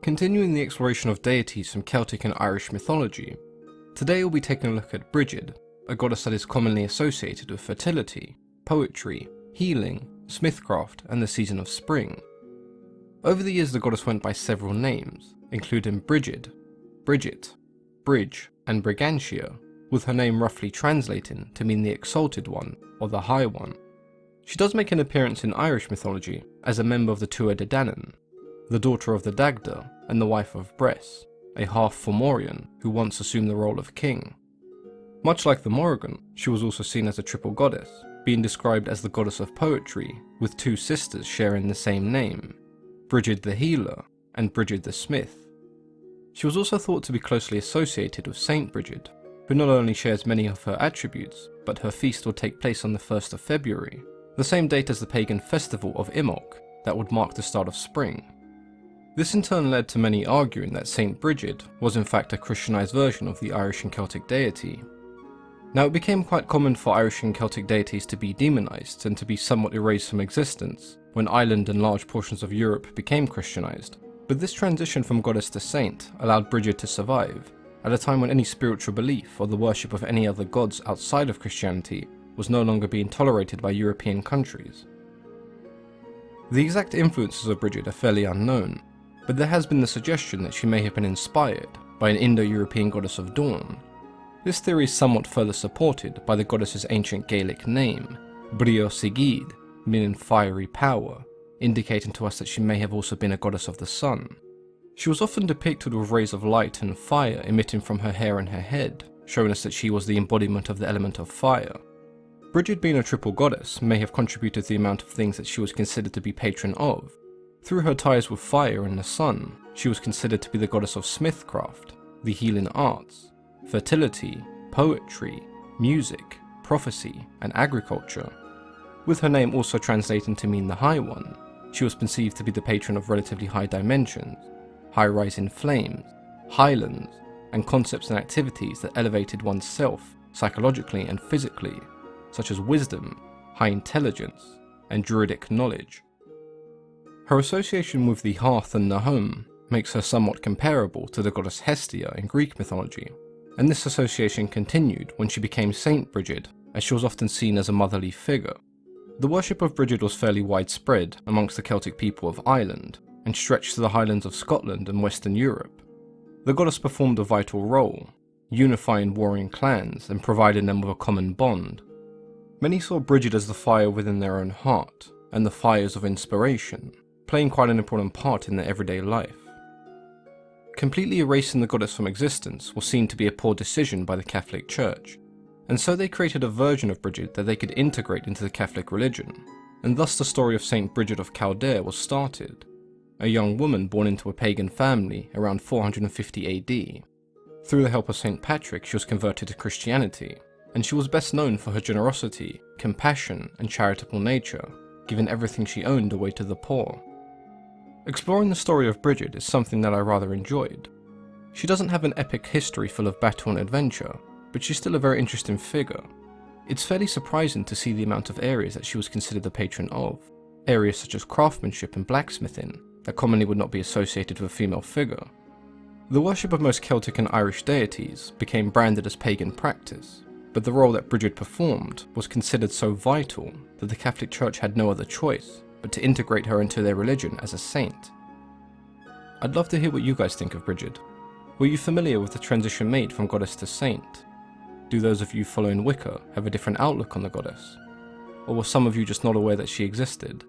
Continuing the exploration of deities from Celtic and Irish mythology, today we'll be taking a look at Brigid, a goddess that is commonly associated with fertility, poetry, healing, Smithcraft, and the season of spring. Over the years the goddess went by several names, including Brigid, Bridget, Bridge, and Brigantia, with her name roughly translating to mean the exalted one or the high one. She does make an appearance in Irish mythology as a member of the Tuatha De Danann, the daughter of the Dagda and the wife of Bress, a half-Fomorian who once assumed the role of king. Much like the Morrigan, she was also seen as a triple goddess, being described as the goddess of poetry, with two sisters sharing the same name, Brigid the Healer and Brigid the Smith. She was also thought to be closely associated with Saint Brigid, who not only shares many of her attributes, but her feast will take place on the 1st of February, the same date as the pagan festival of Imbolc that would mark the start of spring. This in turn led to many arguing that Saint Brigid was in fact a Christianized version of the Irish and Celtic deity. Now it became quite common for Irish and Celtic deities to be demonized and to be somewhat erased from existence when Ireland and large portions of Europe became Christianized, but this transition from goddess to saint allowed Brigid to survive, at a time when any spiritual belief or the worship of any other gods outside of Christianity was no longer being tolerated by European countries. The exact influences of Brigid are fairly unknown, but there has been the suggestion that she may have been inspired by an Indo-European goddess of dawn. This theory is somewhat further supported by the goddess's ancient Gaelic name, Brigid, meaning fiery power, indicating to us that she may have also been a goddess of the sun. She was often depicted with rays of light and fire emitting from her hair and her head, showing us that she was the embodiment of the element of fire. Brigid, being a triple goddess, may have contributed to the amount of things that she was considered to be patron of. Through her ties with fire and the sun, she was considered to be the goddess of Smithcraft, the healing arts, fertility, poetry, music, prophecy, and agriculture. With her name also translating to mean the High One, she was perceived to be the patron of relatively high dimensions, high-rising flames, highlands, and concepts and activities that elevated one's self psychologically and physically, such as wisdom, high intelligence, and druidic knowledge. Her association with the hearth and the home makes her somewhat comparable to the goddess Hestia in Greek mythology, and this association continued when she became Saint Brigid, as she was often seen as a motherly figure. The worship of Brigid was fairly widespread amongst the Celtic people of Ireland, and stretched to the highlands of Scotland and Western Europe. The goddess performed a vital role, unifying warring clans and providing them with a common bond. Many saw Brigid as the fire within their own heart, and the fires of inspiration, playing quite an important part in their everyday life. Completely erasing the goddess from existence was seen to be a poor decision by the Catholic Church, and so they created a version of Brigid that they could integrate into the Catholic religion, and thus the story of Saint Brigid of Kildare was started, a young woman born into a pagan family around 450 AD. Through the help of Saint Patrick, she was converted to Christianity, and she was best known for her generosity, compassion, and charitable nature, giving everything she owned away to the poor. Exploring the story of Brigid is something that I rather enjoyed. She doesn't have an epic history full of battle and adventure, but she's still a very interesting figure. It's fairly surprising to see the amount of areas that she was considered the patron of, areas such as craftsmanship and blacksmithing, that commonly would not be associated with a female figure. The worship of most Celtic and Irish deities became branded as pagan practice, but the role that Brigid performed was considered so vital that the Catholic Church had no other choice but to integrate her into their religion as a saint. I'd love to hear what you guys think of Brigid. Were you familiar with the transition made from goddess to saint? Do those of you following Wicca have a different outlook on the goddess? Or were some of you just not aware that she existed?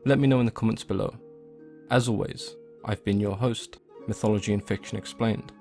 Let me know in the comments below. As always, I've been your host, Mythology and Fiction Explained.